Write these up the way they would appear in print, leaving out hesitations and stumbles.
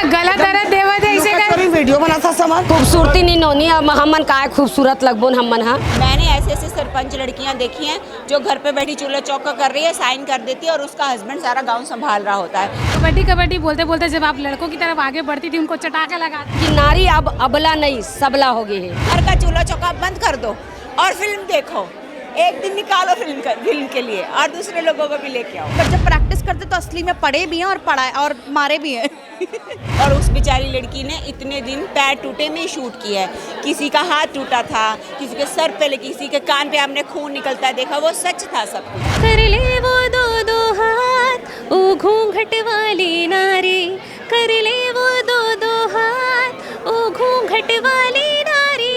गला दर्द देवत है इसे कर वीडियो बनाता सामान खूबसूरती नहीं नोनी हमन का खूबसूरत लगबोन हमन हा। मैंने ऐसे ऐसे सरपंच लड़कियां देखी हैं जो घर पे बैठी चूल्हा चौका कर रही है, साइन कर देती है और उसका हस्बैंड सारा गांव संभाल रहा होता है। कबड्डी कबड्डी बोलते बोलते जब आप लड़कों की तरफ आगे बढ़ती थी उनको चटाके लगाती कि नारी अब अबला नहीं सबला हो गई है। घर का चूल्हा चौका बंद कर दो और फिल्म देखो, एक दिन निकालो फिल्म के लिए और दूसरे लोगों को भी लेके आओ। पर जब प्रैक्टिस करते तो असली में पढ़े भी हैं और पढ़ाए और मारे भी हैं। और उस बेचारी लड़की ने इतने दिन पैर टूटे में शूट किया है। किसी का हाथ टूटा था, किसी के सर पे लगी, किसी के कान पे हमने खून निकलता देखा, वो सच था सब कुछ। कर ले वो दो दो हाथ ओ घूंघट वाली नारी, कर ले वो दो दो हाथ ओ घूंघट वाली नारी।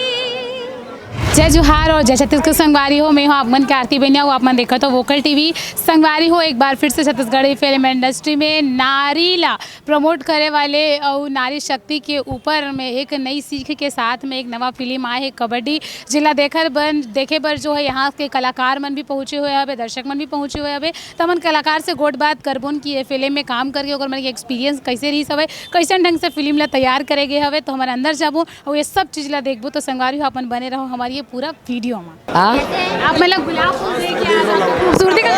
जय जोहार और जय छत्तीसगढ़ संगवारी हो। मैं हूँ आपमन के आरती बेनिया हूँ। आपमन देखा तो वोकल टीवी संगवारी हो। एक बार फिर से छत्तीसगढ़ी फिल्म इंडस्ट्री में नारी ला प्रमोट करे वाले और नारी शक्ति के ऊपर में एक नई सीख के साथ में एक नवा फिल्म आए है कबड्डी, जिला देखे बर जो है यहाँ के कलाकार मन भी पहुँचे हुए हवे, दर्शक मन भी पहुँचे हुए हवे। तो हमन कलाकार से गोट बात करबोन कि ये फिल्म में काम करके और मन के एक्सपीरियंस कैसे रही हवे, कैसन ढंग से फिल्म ला तैयार करे गए हवे। तो हमारे अंदर जाबो और ये सब चीज़ ला देखबो। तो संगवारी हो अपन बने रहो हमारी ये पूरा वीडियो में। आप मतलब गुलाब फूल देख के खूबसूरती का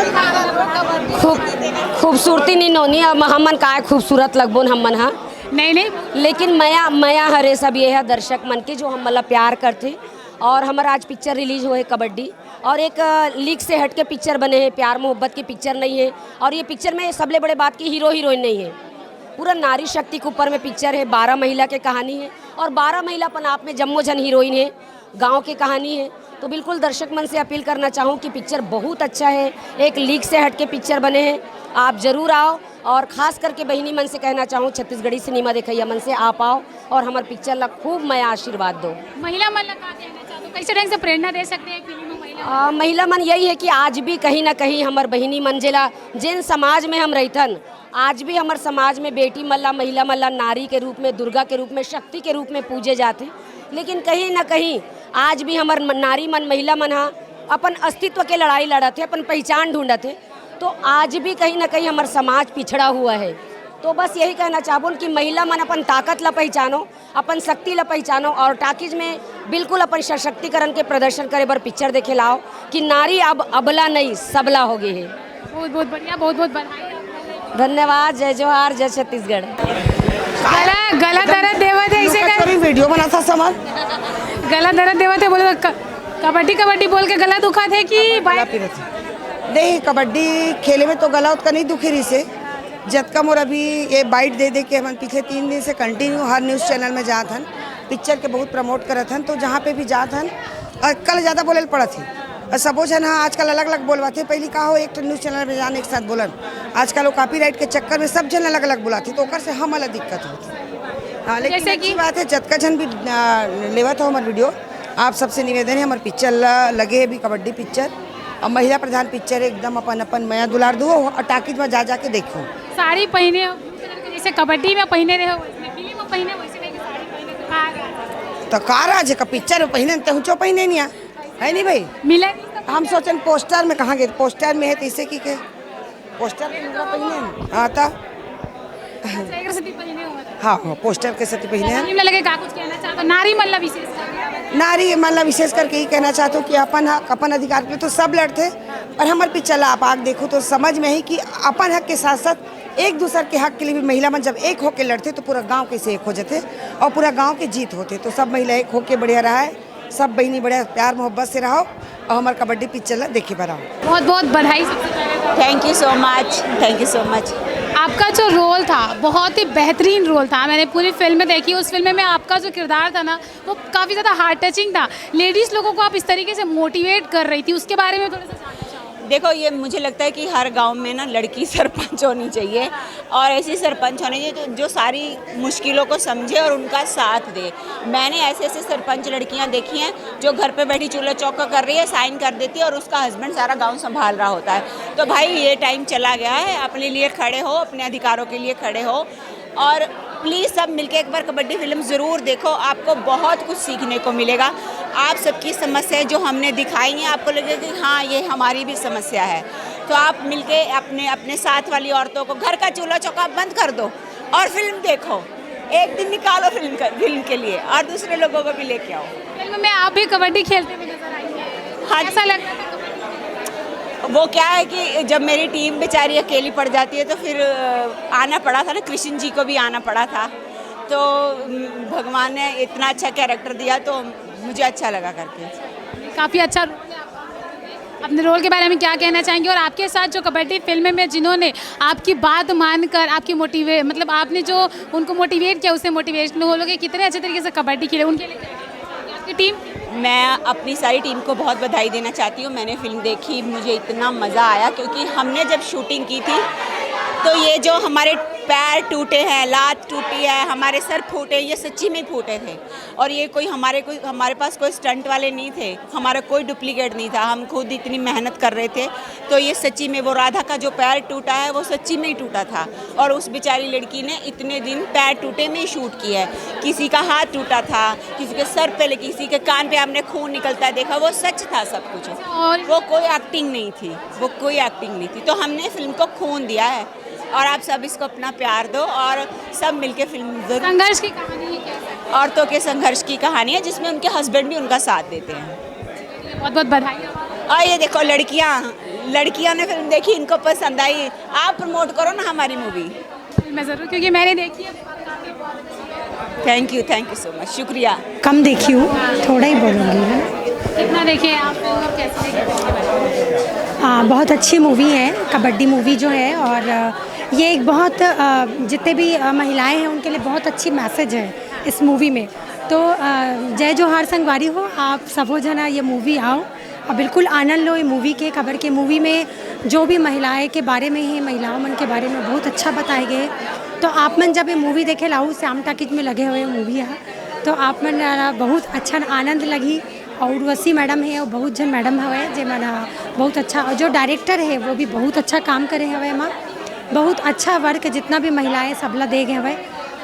खूबसूरती नहीं नोनी हमन का खूबसूरत लगबोन हमन हा। नहीं लेकिन मया हरे सब ये है दर्शक मन के जो हम मतलब प्यार करते। और हमारा आज पिक्चर रिलीज हुए कबड्डी और एक लीग से हट के पिक्चर बने हैं, प्यार मोहब्बत की पिक्चर नहीं है। और ये पिक्चर में सबले बड़े बात की हीरो हीरोइन नहीं है, पूरा नारी शक्ति के ऊपर में पिक्चर है। 12 महिला के कहानी है और 12 महिला अपन आप में जम्मो जन हीरोइन है, गांव की कहानी है। तो बिल्कुल दर्शक मन से अपील करना चाहूँ कि पिक्चर बहुत अच्छा है, एक लीग से हट के पिक्चर बने हैं, आप ज़रूर आओ। और ख़ास करके बहिनी मन से कहना चाहूँ छत्तीसगढ़ी सिनेमा देखैया मन से आप आओ और हमारे पिक्चर ला खूब मैं आशीर्वाद दो। महिला मन ला का कहना चाहते हो, कैसे ढंग से प्रेरणा दे सकते हैं फिल्म में महिला? महिला मन यही है कि आज भी कहीं ना कहीं हमार बहिनी मन जेला जिन समाज में हम रहतन, आज भी हमारे समाज में बेटी मल्ला महिला मल्ला नारी के रूप में, दुर्गा के रूप में, शक्ति के रूप में पूजे जाते। लेकिन कहीं ना कहीं आज भी हमार नारी मन महिला मन हा अपन अस्तित्व के लड़ाई लड़त है, अपन पहचान ढूंढत है। तो आज भी कहीं ना कहीं हमार समाज पिछड़ा हुआ है। तो बस यही कहना चाहूँ कि महिला मन अपन ताकत ला पहचानो, अपन शक्ति ला पहचानो और टाकीज में बिल्कुल अपन सशक्तिकरण के प्रदर्शन करे बर पिक्चर देखे लाओ कि नारी अब अबला नहीं सबला हो गई है। बहुत बहुत बढ़िया, बहुत बहुत बधाई, धन्यवाद। जय जोहार, जय छत्तीसगढ़। गला दर्द देवत है इसे कर वीडियो बनाता सामान गला दर्द देवत है। बोलो कबड्डी कबड्डी बोल के गला दुखा थे कि नहीं, कबड्डी खेले में तो गला उतना नहीं दुखी रही से। जतका मोर अभी ये बाइट दे के हम पिछले 3 दिन से कंटिन्यू हर न्यूज़ चैनल में जात हन, पिक्चर के बहुत प्रमोट करत हन। तो जहाँ पे भी जात हन और कल ज़्यादा बोले पड़ा थी और सबो जन हाँ आजकल अलग अलग बोलवाते। पहले का हो एक न्यूज़ चैनल में जाने एक साथ बोलन, आजकल वो कॉपीराइट के चक्कर में सब जन अलग अलग बुलाती, तो से हम अलग दिक्कत होती। हाँ, लेकिन जैसे की बात है जतका जन भी लेवा था हमारे वीडियो, आप सबसे निवेदन है हमारे पिक्चर लगे है भी कबड्डी पिक्चर और महिला प्रधान पिक्चर एकदम अपन मया दुलार दो और टाकीज में जा के देखो। साड़ी पहने जैसे कबड्डी में पहने रहे फिल्म में पहने वैसे नहीं साड़ी पहने तो काराज है का पिक्चर में पहने तो पहने नहीं है नहीं भाई मिले। हम सोचन पोस्टर में कहाँ गए, पोस्टर में है तो इसे की के पोस्टर में पहने आता हाँ पोस्टर के साथ पहने लगे का कुछ कहना चाहता नारी मल्ला विशेष नारी मतलब विशेष करके ही कहना चाहता हूँ कि अपन हक अपन अधिकार पे तो सब लड़ते और हमारे पिक्चर आप आग देखो तो समझ में ही कि अपन हक के साथ साथ एक दूसरे के हक के लिए भी महिला मन जब एक होके लड़ते तो पूरा गांव कैसे एक हो जाते और पूरा गांव के जीत होते। तो सब महिला एक होके बढ़िया रहा है, सब बहनी बढ़िया प्यार मोहब्बत से रहो और हमारे कबड्डी पिक्चर देखे बनाओ। बहुत बहुत बधाई। Thank you so much, thank you so much. आपका जो रोल था बहुत ही बेहतरीन रोल था, मैंने पूरी फिल्म में देखी। उस फिल्म में आपका जो किरदार था ना वो काफ़ी ज़्यादा हार्ट टचिंग था। लेडीज़ लोगों को आप इस तरीके से मोटिवेट कर रही थी, उसके बारे में थोड़ा सा जानना चाहूँगी। देखो ये मुझे लगता है कि हर गांव में ना लड़की सरपंच होनी चाहिए और ऐसी सरपंच होनी चाहिए जो सारी मुश्किलों को समझे और उनका साथ दे। मैंने ऐसे ऐसे सरपंच लड़कियां देखी हैं जो घर पे बैठी चूल्हा चौका कर रही है, साइन कर देती है और उसका हस्बैंड सारा गांव संभाल रहा होता है। तो भाई ये टाइम चला गया है, अपने लिए खड़े हो, अपने अधिकारों के लिए खड़े हो और प्लीज़ सब मिलके एक बार कबड्डी फिल्म ज़रूर देखो, आपको बहुत कुछ सीखने को मिलेगा। आप सबकी समस्याएं जो हमने दिखाई हैं आपको लगेगा कि हाँ ये हमारी भी समस्या है। तो आप मिलके अपने अपने साथ वाली औरतों को घर का चूल्हा चौका बंद कर दो और फिल्म देखो, एक दिन निकालो फिल्म के लिए और दूसरे लोगों को भी लेके आओ। फिल्म में आप भी कबड्डी खेलते हुए नजर आएंगे, हाँ ऐसा लगता है? वो क्या है कि जब मेरी टीम बेचारी अकेली पड़ जाती है तो फिर आना पड़ा था ना, कृष्ण जी को भी आना पड़ा था, तो भगवान ने इतना अच्छा कैरेक्टर दिया तो मुझे अच्छा लगा करके। काफ़ी अच्छा रोल है आपका। अपने रोल के बारे में क्या कहना चाहेंगे, और आपके साथ जो कबड्डी फिल्म में जिन्होंने आपकी बात मानकर आपकी मतलब आपने जो उनको मोटिवेट किया, उससे मोटिवेशन हो लोग कितने अच्छे तरीके से कबड्डी खेले, उनके लिए आपकी टीम? मैं अपनी सारी टीम को बहुत बधाई देना चाहती हूँ। मैंने फिल्म देखी, मुझे इतना मज़ा आया क्योंकि हमने जब शूटिंग की थी तो ये जो हमारे पैर टूटे हैं, लात टूटी है, हमारे सर फूटे, ये सच्ची में फूटे थे। और ये हमारे पास कोई स्टंट वाले नहीं थे, हमारा कोई डुप्लीकेट नहीं था, हम खुद इतनी मेहनत कर रहे थे। तो ये सच्ची में, वो राधा का जो पैर टूटा है वो सच्ची में ही टूटा था, और उस बेचारी लड़की ने इतने दिन पैर टूटे में ही शूट किया है। किसी का हाथ टूटा था, किसी के सर पे, किसी के कान पे हमने खून निकलता है देखा, वो सच था सब कुछ, वो कोई एक्टिंग नहीं थी, वो कोई एक्टिंग नहीं थी। तो हमने फिल्म को खून दिया है और आप सब इसको अपना प्यार दो और सब मिलके फिल्म जरूर। संघर्ष की कहानी है क्या? औरतों के संघर्ष की कहानी है जिसमें उनके हस्बैंड भी उनका साथ देते हैं। बहुत बहुत बधाई। और ये देखो लड़कियां ने फिल्म देखी, इनको पसंद आई, आप प्रमोट करो ना हमारी मूवी। मैं ज़रूर, क्योंकि मैंने देखी है। थैंक यू सो मच, शुक्रिया। कम देखी हूँ, थोड़ा ही बोलूँगी, है ना। कितना देखे आप फिल्म और कैसे देखे? हाँ, बहुत अच्छी मूवी है कबड्डी मूवी जो है, और ये एक बहुत जितने भी महिलाएं हैं उनके लिए बहुत अच्छी मैसेज है इस मूवी में। तो जय जोहार संगवारी हो, आप सबो जना ये मूवी आओ और बिल्कुल आनंद लो ये मूवी के। खबर के मूवी में जो भी महिलाएं के बारे में है, महिलाओं मन के बारे में बहुत अच्छा बताए गए। तो आप मन जब ये मूवी देखे लाऊ श्याम टाकिज में लगे हुए मूवी है, तो आप मन बहुत अच्छा आनंद लगी। और उर्वशी मैडम है, वो बहुत जन मैडम हवे जे मना बहुत अच्छा, और जो डायरेक्टर है वो भी बहुत अच्छा काम करे हवे, माँ बहुत अच्छा वर्क जितना भी महिलाएं सबला दे गए हवे।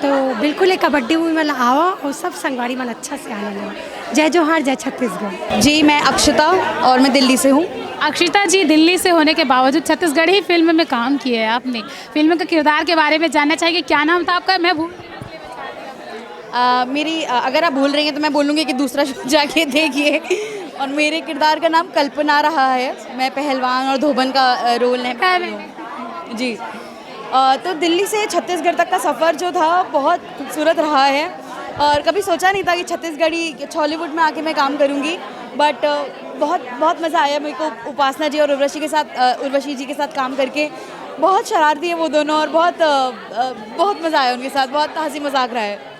तो बिल्कुल एक कबड्डी मूवी में आओ और सब संगवारी मन अच्छा से आनंद लो। जय जोहार, जय छत्तीसगढ़। जी, मैं अक्षता और मैं दिल्ली से हूँ। अक्षिता जी, दिल्ली से होने के बावजूद छत्तीसगढ़ी फिल्म में काम किया है आपने। फिल्म के किरदार के बारे में जानना चाहिए, क्या नाम था आपका? मैं भूल अगर आप भूल रही हैं तो मैं बोलूँगी कि दूसरा शो जाके देखिए। और मेरे किरदार का नाम कल्पना रहा है, मैं पहलवान और धोबन का रोल है जी। तो दिल्ली से छत्तीसगढ़ तक का सफ़र जो था बहुत खूबसूरत रहा है, और कभी सोचा नहीं था कि छत्तीसगढ़ी हॉलीवुड में आके मैं काम करूँगी, बट बहुत मज़ा आया मेरे को उपासना जी और उर्वशी जी के साथ काम करके। बहुत शरारती है वो दोनों, और बहुत मज़ा आया उनके साथ, बहुत हंसी मजाक रहा है।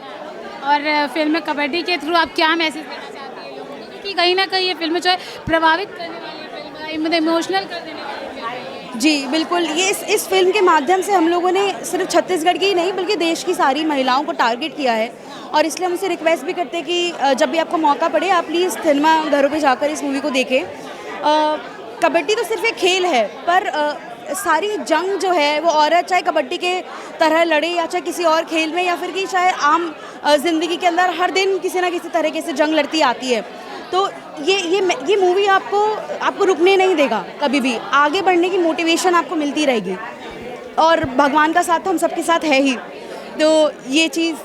और फिल्म में कबड्डी के थ्रू आप क्या मैसेज देना चाहती हैं लोगों को? क्योंकि कहीं ना कहीं ये फिल्म जो है प्रभावित करने वाली फिल्म है, इमोशनल कर देने वाली फिल्म है। जी बिल्कुल, ये इस फिल्म के माध्यम से हम लोगों ने सिर्फ छत्तीसगढ़ की ही नहीं बल्कि देश की सारी महिलाओं को टारगेट किया है। और इसलिए हम उनसे रिक्वेस्ट भी करते हैं कि जब भी आपको मौका पड़े आप प्लीज़ सिनेमा घरों पे जाकर इस मूवी को देखें। कबड्डी तो सिर्फ एक खेल है, पर सारी जंग जो है वो औरत चाहे कबड्डी के तरह लड़े या चाहे किसी और खेल में, या फिर कि चाहे आम ज़िंदगी के अंदर हर दिन किसी ना किसी तरीके से जंग लड़ती आती है। तो ये मूवी आपको रुकने नहीं देगा, कभी भी आगे बढ़ने की मोटिवेशन आपको मिलती रहेगी। और भगवान का साथ तो हम सबके साथ है ही, तो ये चीज़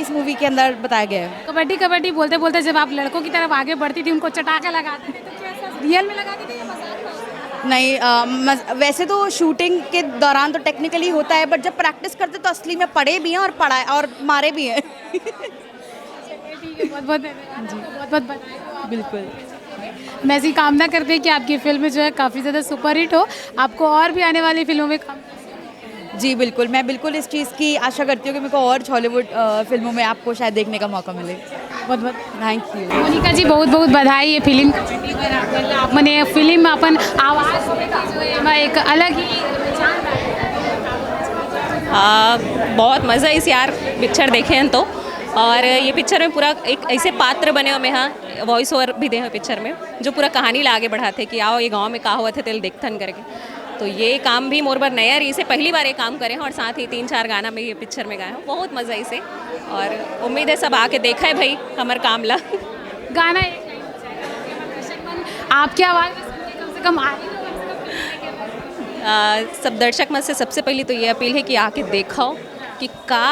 इस मूवी के अंदर बताया गया है। कबड्डी बोलते बोलते जब आप लड़कों की तरफ आगे बढ़ती थी, उनको चटाके लगाती थी, तो कैसा रियल में लगाती थी या मजाक था? नहीं, वैसे तो शूटिंग के दौरान तो टेक्निकली होता है, बट जब प्रैक्टिस करते तो असली में पढ़े भी हैं और मारे भी हैं। बहुत बहुत बधाई। बिल्कुल, मैं ऐसी कामना करती हूँ कि आपकी फिल्म जो है काफ़ी ज़्यादा सुपरहिट हो, आपको और भी आने वाली फिल्मों में काम। जी बिल्कुल, मैं बिल्कुल इस चीज़ की आशा करती हूँ कि मेरे को और हॉलीवुड फिल्मों में आपको शायद देखने का मौका मिले। बहुत थैंक यू मोनिका जी, बहुत बहुत बधाई ये फिल्म मैंने फिल्म अपन आवाज़ जो है एक अलग ही बहुत मज़ा इस यार पिक्चर देखे हैं तो। और ये पिक्चर में पूरा एक ऐसे पात्र बने हुए, हाँ वॉइस ओवर भी दे हुए पिक्चर में, जो पूरा कहानी ला आगे बढ़ाते कि आओ ये गांव में कहा हुआ थे तेल देखथन करके। तो ये काम भी मोर बार नया रही, इसे पहली बार ये काम करें, और साथ ही 3-4 गाना में ये पिक्चर में गाया हूँ। बहुत मज़ा इसे, और उम्मीद है सब आके देखा है भाई हमार काम ला। गाना आपकी आवाज़ कम से कम सब दर्शक में से सबसे पहले तो ये अपील है कि आके देखो कि का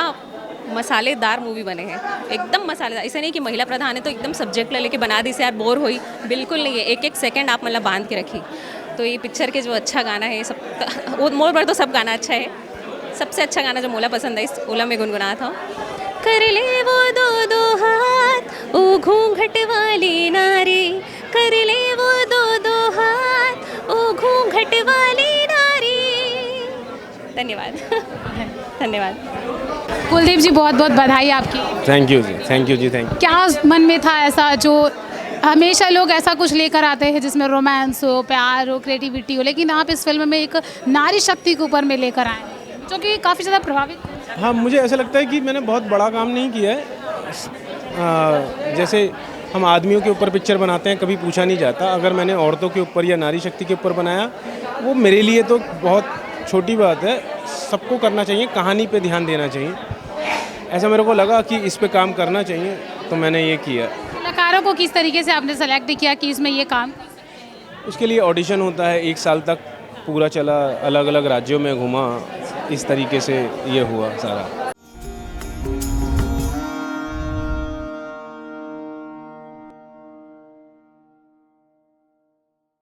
मसालेदार मूवी बने हैं, एकदम मसालेदार। ऐसा नहीं कि महिला प्रधान है तो एकदम सब्जेक्ट ले लेके बना दी से यार बोर हुई, बिल्कुल नहीं है। एक एक सेकंड आप मतलब बांध के रखी। तो ये पिक्चर के जो अच्छा गाना है सब, वो मोर पर तो सब गाना अच्छा है, सबसे अच्छा गाना जो मोला पसंद है, इस ओला में गुनगुना था, कर ले वो दो दो हाथ ओ घूंघट वाली नारी, कर ले वो दो दो हाथ ओ घूंघट वाली नारी। धन्यवाद धन्यवाद। कुलदीप जी बहुत बहुत बधाई आपकी। Thank you ji, thank you ji, thank you. क्या मन में था ऐसा, जो हमेशा लोग ऐसा कुछ लेकर आते हैं जिसमें रोमांस हो, प्यार हो, क्रिएटिविटी हो, लेकिन आप इस फिल्म में एक नारी शक्ति के ऊपर में लेकर आए हैं जो कि काफ़ी ज़्यादा प्रभावित। हाँ, मुझे ऐसा लगता है कि मैंने बहुत बड़ा काम नहीं किया है। जैसे हम आदमियों के ऊपर पिक्चर बनाते हैं, कभी पूछा नहीं जाता। अगर मैंने औरतों के ऊपर या नारी शक्ति के ऊपर बनाया, वो मेरे लिए तो बहुत छोटी बात है। सबको करना चाहिए, कहानी पे ध्यान देना चाहिए। ऐसा मेरे को लगा कि इस पे काम करना चाहिए, तो मैंने ये किया। कलाकारों को किस तरीके से आपने सेलेक्ट किया कि इसमें ये काम? उसके लिए ऑडिशन होता है, 1 साल तक पूरा चला, अलग अलग राज्यों में घूमा, इस तरीके से ये हुआ सारा।